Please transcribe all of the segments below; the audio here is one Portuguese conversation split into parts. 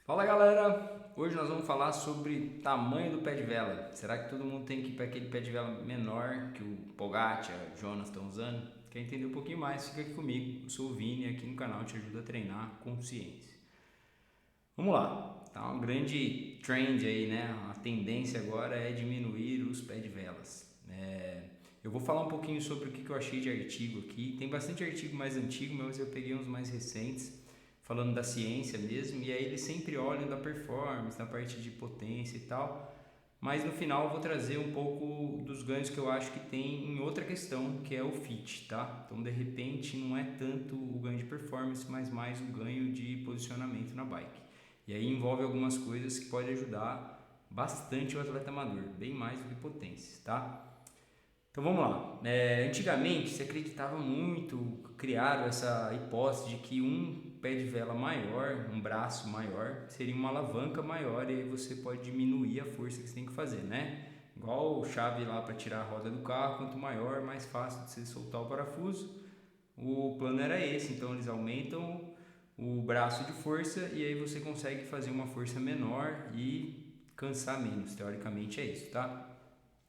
Fala galera, hoje nós vamos falar sobre tamanho do pé de vela. Será que todo mundo tem que ir para aquele pé de vela menor que o Pogacar, o Jonas estão usando? Quer entender um pouquinho mais? Fica aqui comigo. Eu sou o Vini e aqui no canal te ajuda a treinar com ciência. Vamos lá, tá uma grande trend aí, né? A tendência agora é diminuir os pés de velas. Eu vou falar um pouquinho sobre o que eu achei de artigo aqui. Tem bastante artigo mais antigo, mas eu peguei uns mais recentes, falando da ciência mesmo, e aí eles sempre olham da performance, da parte de potência e tal, mas no final eu vou trazer um pouco dos ganhos que eu acho que tem em outra questão, que é o fit, tá? Então, de repente, não é tanto o ganho de performance, mas mais o ganho de posicionamento na bike. E aí envolve algumas coisas que podem ajudar bastante o atleta amador, bem mais do que potência, tá? Então vamos lá. Antigamente se acreditava muito, criaram essa hipótese de que um pé de vela maior, um braço maior, seria uma alavanca maior e aí você pode diminuir a força que você tem que fazer, né? Igual chave lá para tirar a roda do carro, quanto maior, mais fácil de você soltar o parafuso. O plano era esse, então eles aumentam o braço de força e aí você consegue fazer uma força menor e cansar menos. Teoricamente é isso, tá?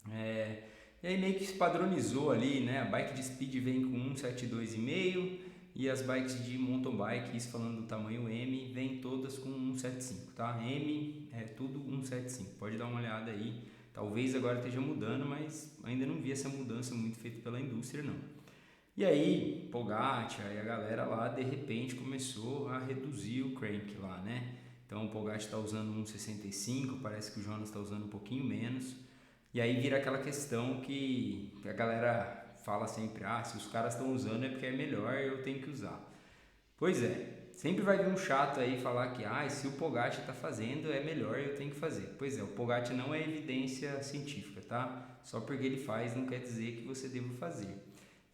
É, e aí meio que se padronizou ali, né? A bike de speed vem com 1,72,5 e as bikes de mountain bike, isso falando do tamanho M, vem todas com 1,75, tá? M é tudo 1,75. Pode dar uma olhada aí. Talvez agora esteja mudando, mas ainda não vi essa mudança muito feita pela indústria, não. E aí, Pogacar e a galera lá, de repente, começou a reduzir o crank lá, né? Então, o Pogacar está usando 1,65, parece que o Jonas está usando um pouquinho menos. E aí vira aquela questão que a galera fala sempre, se os caras estão usando é porque é melhor, eu tenho que usar. Pois é, sempre vai vir um chato aí falar que se o Pogacar está fazendo é melhor, eu tenho que fazer. Pois é, o Pogacar não é evidência científica, tá? Só porque ele faz não quer dizer que você deva fazer.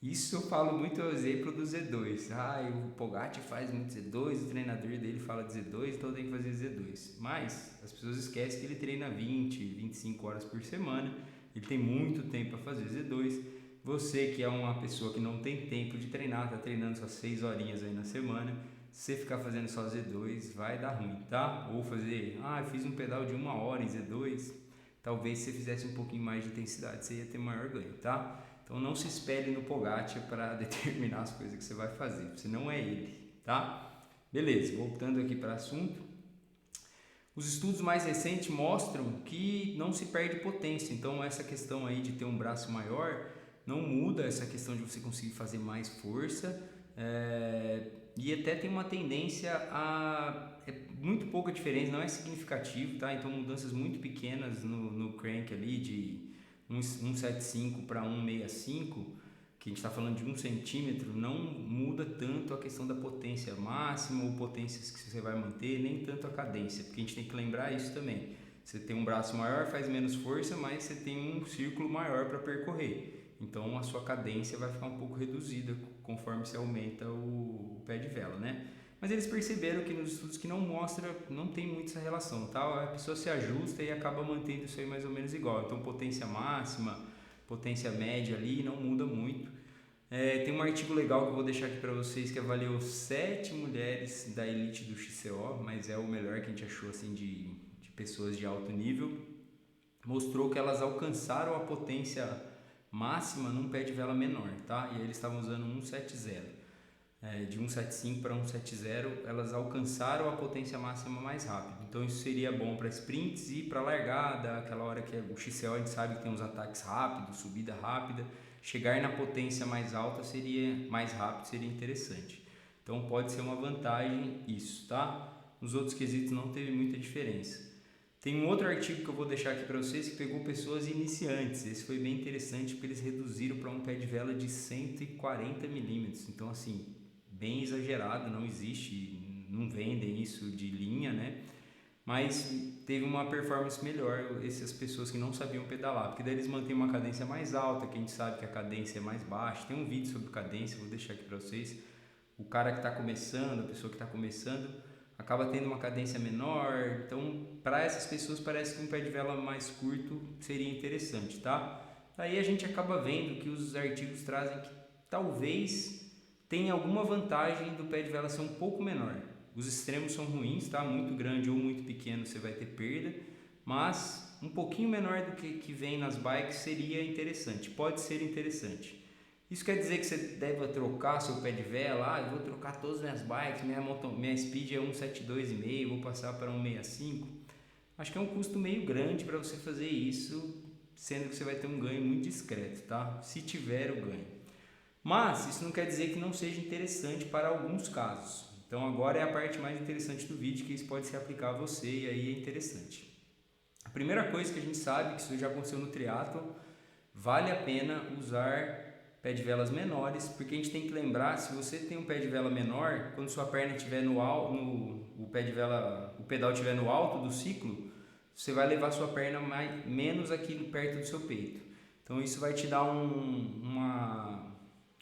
Isso eu falo muito ao exemplo do Z2. O Pogacar faz muito Z2, o treinador dele fala de Z2, então tem que fazer Z2. Mas as pessoas esquecem que ele treina 20, 25 horas por semana, ele tem muito tempo para fazer Z2. Você que é uma pessoa que não tem tempo de treinar, está treinando só 6 horinhas aí na semana, se você ficar fazendo só Z2 vai dar ruim, tá? Ou fazer, eu fiz um pedal de 1 hora em Z2, talvez se você fizesse um pouquinho mais de intensidade você ia ter maior ganho, tá? Então não se espelhe no Pogacar para determinar as coisas que você vai fazer, você não é ele, tá? Beleza, voltando aqui para o assunto. Os estudos mais recentes mostram que não se perde potência, então essa questão aí de ter um braço maior não muda essa questão de você conseguir fazer mais força, e até tem uma tendência muito pouca diferença, não é significativo, tá? Então mudanças muito pequenas no crank ali de 1,75 para 1,65, que a gente está falando de 1 centímetro, não muda tanto a questão da potência máxima ou potências que você vai manter, nem tanto a cadência, porque a gente tem que lembrar isso também. Você tem um braço maior, faz menos força, mas você tem um círculo maior para percorrer. Então a sua cadência vai ficar um pouco reduzida conforme você aumenta o pé de vela, né? Mas eles perceberam que nos estudos que não tem muito essa relação, tá? A pessoa se ajusta e acaba mantendo isso aí mais ou menos igual. Então potência máxima, potência média ali não muda muito. Tem um artigo legal que eu vou deixar aqui para vocês que avaliou 7 mulheres da elite do XCO, mas é o melhor que a gente achou assim de pessoas de alto nível. Mostrou que elas alcançaram a potência máxima num pé de vela menor, tá? E aí eles estavam usando 1,70. De 1,75 para 1,70, elas alcançaram a potência máxima mais rápido. Então isso seria bom para sprints e para largada, aquela hora que o XCO a gente sabe que tem uns ataques rápidos, subida rápida. Chegar na potência mais alta mais rápido, seria interessante. Então pode ser uma vantagem isso, tá? Nos outros quesitos não teve muita diferença. Tem um outro artigo que eu vou deixar aqui para vocês que pegou pessoas iniciantes. Esse foi bem interessante porque eles reduziram para um pé de vela de 140 milímetros. Então, assim, bem exagerado, não existe, não vendem isso de linha, né? Mas teve uma performance melhor essas pessoas que não sabiam pedalar, porque daí eles mantêm uma cadência mais alta, que a gente sabe que a cadência é mais baixa. Tem um vídeo sobre cadência, vou deixar aqui para vocês. O cara que está começando, a pessoa que está começando, acaba tendo uma cadência menor. Então, para essas pessoas parece que um pé de vela mais curto seria interessante, tá? Aí a gente acaba vendo que os artigos trazem que talvez tenha alguma vantagem do pé de vela ser um pouco menor. Os extremos são ruins, tá? Muito grande ou muito pequeno você vai ter perda, mas um pouquinho menor do que vem nas bikes seria interessante, pode ser interessante. Isso quer dizer que você deve trocar seu pé de vela, eu vou trocar todas as minhas bikes, minha speed é 1,72,5, vou passar para 1,65. Acho que é um custo meio grande para você fazer isso, sendo que você vai ter um ganho muito discreto, tá? Se tiver o ganho. Mas isso não quer dizer que não seja interessante para alguns casos. Então agora é a parte mais interessante do vídeo, que isso pode se aplicar a você e aí é interessante. A primeira coisa que a gente sabe, que isso já aconteceu no triatlon, vale a pena usar pé de velas menores, porque a gente tem que lembrar, se você tem um pé de vela menor, quando sua perna estiver o pedal estiver no alto do ciclo, você vai levar sua perna menos aqui perto do seu peito. Então isso vai te dar um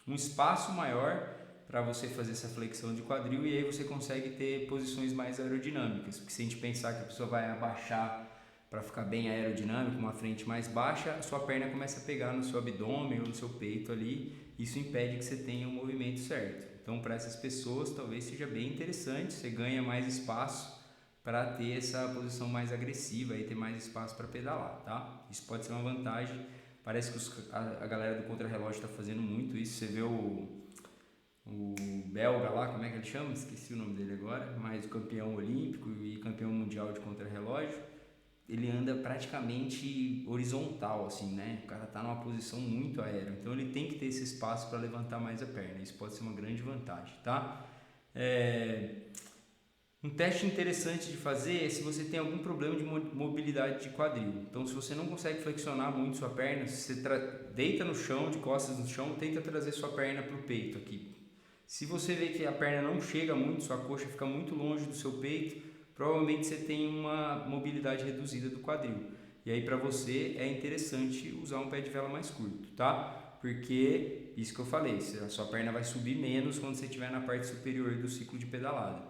espaço maior para você fazer essa flexão de quadril, e aí você consegue ter posições mais aerodinâmicas, porque se a gente pensar que a pessoa vai abaixar para ficar bem aerodinâmico, uma frente mais baixa, a sua perna começa a pegar no seu abdômen ou no seu peito ali, isso impede que você tenha o movimento certo. Então para essas pessoas talvez seja bem interessante, você ganha mais espaço para ter essa posição mais agressiva e ter mais espaço para pedalar, tá? Isso pode ser uma vantagem. Parece que a galera do contrarrelógio está fazendo muito isso. Você vê o belga lá, como é que ele chama? Esqueci o nome dele agora, mas o campeão olímpico e campeão mundial de contrarrelógio, ele anda praticamente horizontal, assim, né? O cara tá numa posição muito aérea, então ele tem que ter esse espaço para levantar mais a perna. Isso pode ser uma grande vantagem, tá? Um teste interessante de fazer é se você tem algum problema de mobilidade de quadril. Então, se você não consegue flexionar muito sua perna, você deita no chão, de costas no chão, tenta trazer sua perna para o peito aqui. Se você vê que a perna não chega muito, sua coxa fica muito longe do seu peito, provavelmente você tem uma mobilidade reduzida do quadril. E aí para você é interessante usar um pé de vela mais curto, tá? Porque, isso que eu falei, a sua perna vai subir menos quando você estiver na parte superior do ciclo de pedalada.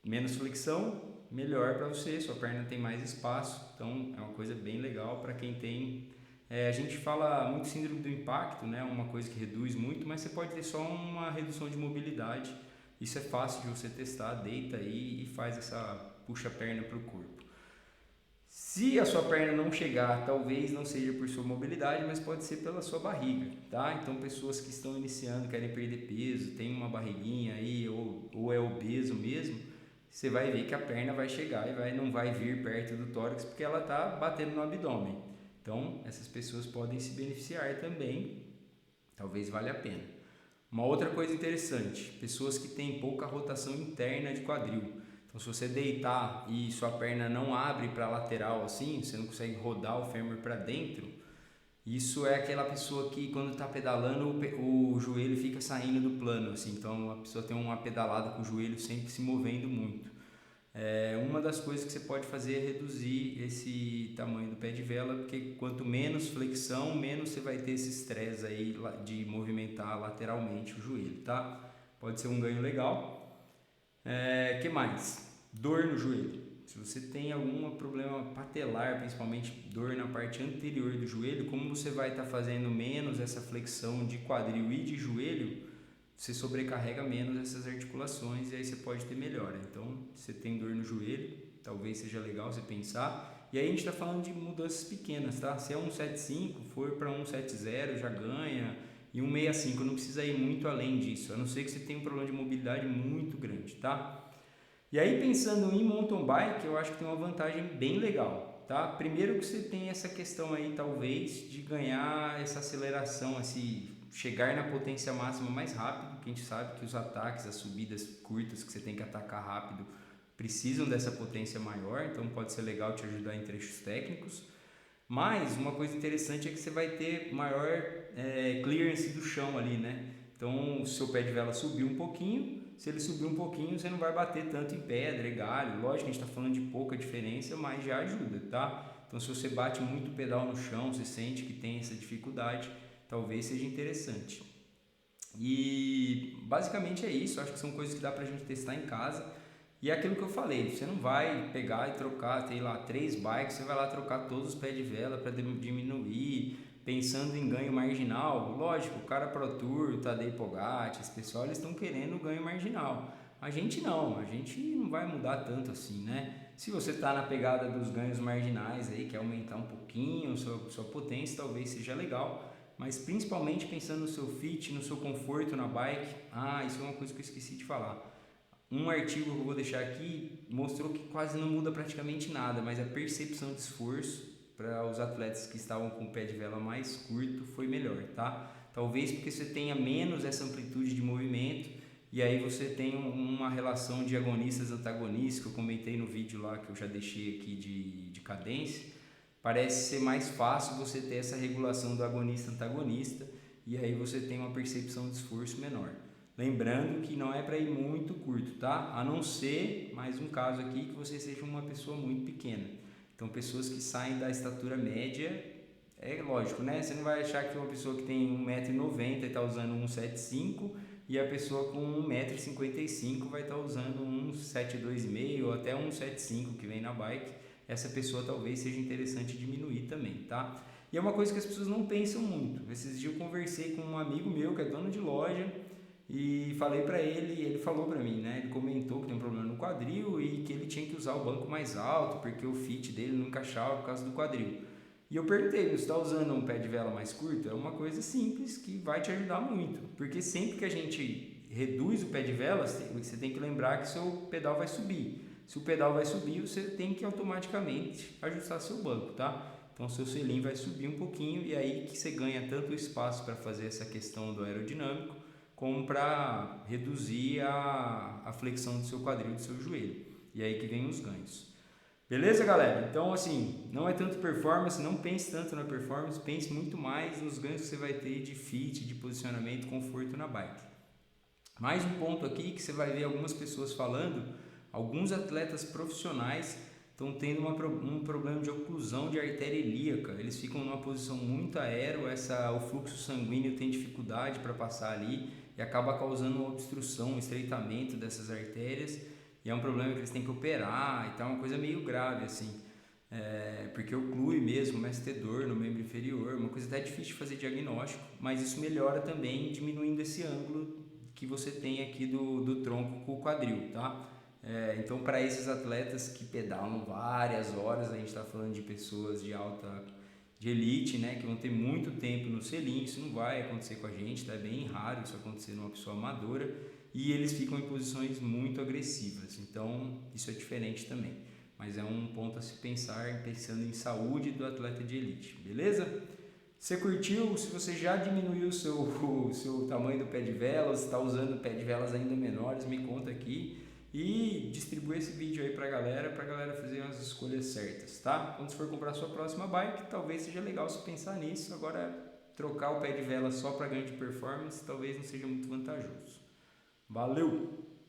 Menos flexão, melhor para você, sua perna tem mais espaço, então é uma coisa bem legal para quem tem... a gente fala muito síndrome do impacto, né? Uma coisa que reduz muito, mas você pode ter só uma redução de mobilidade. Isso é fácil de você testar, deita aí e faz puxa a perna para o corpo. Se a sua perna não chegar, talvez não seja por sua mobilidade, mas pode ser pela sua barriga, tá? Então pessoas que estão iniciando, querem perder peso, tem uma barriguinha aí ou é obeso mesmo, você vai ver que a perna vai chegar e não vai vir perto do tórax porque ela está batendo no abdômen. Então, essas pessoas podem se beneficiar também, talvez valha a pena. Uma outra coisa interessante, pessoas que têm pouca rotação interna de quadril. Então, se você deitar e sua perna não abre para a lateral assim, você não consegue rodar o fêmur para dentro, isso é aquela pessoa que quando está pedalando o joelho fica saindo do plano, assim. Então a pessoa tem uma pedalada com o joelho sempre se movendo muito. Uma das coisas que você pode fazer é reduzir esse tamanho do pé de vela, porque quanto menos flexão, menos você vai ter esse estresse aí de movimentar lateralmente o joelho, tá? Pode ser um ganho legal. Que mais? Dor no joelho. Se você tem algum problema patelar, principalmente dor na parte anterior do joelho, como você vai estar fazendo menos essa flexão de quadril e de joelho, você sobrecarrega menos essas articulações e aí você pode ter melhora. Então, se você tem dor no joelho, talvez seja legal você pensar. E aí a gente está falando de mudanças pequenas, tá? Se é 1,75, for para 1,70 já ganha, e 1,65 não precisa ir muito além disso, a não ser que você tenha um problema de mobilidade muito grande, tá? E aí pensando em mountain bike, eu acho que tem uma vantagem bem legal, tá? Primeiro que você tem essa questão aí, talvez, de ganhar essa aceleração, chegar na potência máxima mais rápido, que a gente sabe que os ataques, as subidas curtas que você tem que atacar rápido, precisam dessa potência maior, então pode ser legal te ajudar em trechos técnicos. Mas uma coisa interessante é que você vai ter maior clearance do chão ali, né? Então o seu pé de vela subiu um pouquinho, se ele subir um pouquinho, você não vai bater tanto em pedra e galho. Lógico que a gente está falando de pouca diferença, mas já ajuda, tá? Então, se você bate muito o pedal no chão, você sente que tem essa dificuldade, talvez seja interessante. E basicamente é isso. Acho que são coisas que dá pra gente testar em casa. E é aquilo que eu falei, você não vai pegar e trocar, sei lá, 3 bikes, você vai lá trocar todos os pés de vela para diminuir, pensando em ganho marginal. Lógico, o cara Pro Tour, o Tadej Pogacar, esse pessoal, eles estão querendo ganho marginal. A gente não vai mudar tanto assim, né? Se você está na pegada dos ganhos marginais aí, quer aumentar um pouquinho sua potência, talvez seja legal, mas principalmente pensando no seu fit, no seu conforto na bike. Isso é uma coisa que eu esqueci de falar. Um artigo que eu vou deixar aqui mostrou que quase não muda praticamente nada, mas a percepção de esforço para os atletas que estavam com o pé de vela mais curto foi melhor, tá? Talvez porque você tenha menos essa amplitude de movimento e aí você tem uma relação de agonistas-antagonistas que eu comentei no vídeo lá que eu já deixei aqui de cadência. Parece ser mais fácil você ter essa regulação do agonista-antagonista e aí você tem uma percepção de esforço menor. Lembrando que não é para ir muito curto, tá? A não ser, mais um caso aqui, que você seja uma pessoa muito pequena. Então, pessoas que saem da estatura média, é lógico, né? Você não vai achar que uma pessoa que tem 1,90m e está usando 1,75m e a pessoa com 1,55m vai estar usando 1,72,5 ou até 1,75 que vem na bike. Essa pessoa talvez seja interessante diminuir também, tá? E é uma coisa que as pessoas não pensam muito. Esses dias eu conversei com um amigo meu que é dono de loja e falei pra ele, ele falou pra mim, né? Ele comentou que tem um problema no quadril e que ele tinha que usar o banco mais alto porque o fit dele não encaixava por causa do quadril. E eu perguntei, você está usando um pé de vela mais curto? É uma coisa simples que vai te ajudar muito, porque sempre que a gente reduz o pé de vela, você tem que lembrar que seu pedal vai subir. Se o pedal vai subir, você tem que automaticamente ajustar seu banco, tá? Então seu selim vai subir um pouquinho e aí que você ganha tanto espaço para fazer essa questão do aerodinâmico, como para reduzir a flexão do seu quadril, do seu joelho. E aí que vem os ganhos. Beleza, galera? Então, assim, não é tanto performance, não pense tanto na performance, pense muito mais nos ganhos que você vai ter de fit, de posicionamento, conforto na bike. Mais um ponto aqui que você vai ver algumas pessoas falando, alguns atletas profissionais estão tendo um problema de oclusão de artéria ilíaca. Eles ficam numa posição muito aero, o fluxo sanguíneo tem dificuldade para passar ali e acaba causando uma obstrução, um estreitamento dessas artérias. E é um problema que eles têm que operar e tal, uma coisa meio grave assim. Porque oclui mesmo, começa a ter dor no membro inferior, uma coisa até difícil de fazer diagnóstico, mas isso melhora também diminuindo esse ângulo que você tem aqui do tronco com o quadril, tá? Então, para esses atletas que pedalam várias horas, a gente está falando de pessoas de elite, né, que vão ter muito tempo no selim, isso não vai acontecer com a gente, tá? É bem raro isso acontecer numa pessoa amadora e eles ficam em posições muito agressivas, então isso é diferente também, mas é um ponto a se pensar, pensando em saúde do atleta de elite, beleza? Você curtiu? Se você já diminuiu o seu tamanho do pé de velas, está usando pé de velas ainda menores, me conta aqui e distribui esse vídeo aí pra galera fazer umas escolhas certas, tá? Quando você for comprar sua próxima bike, talvez seja legal você pensar nisso. Agora, trocar o pé de vela só para ganho de performance talvez não seja muito vantajoso. Valeu!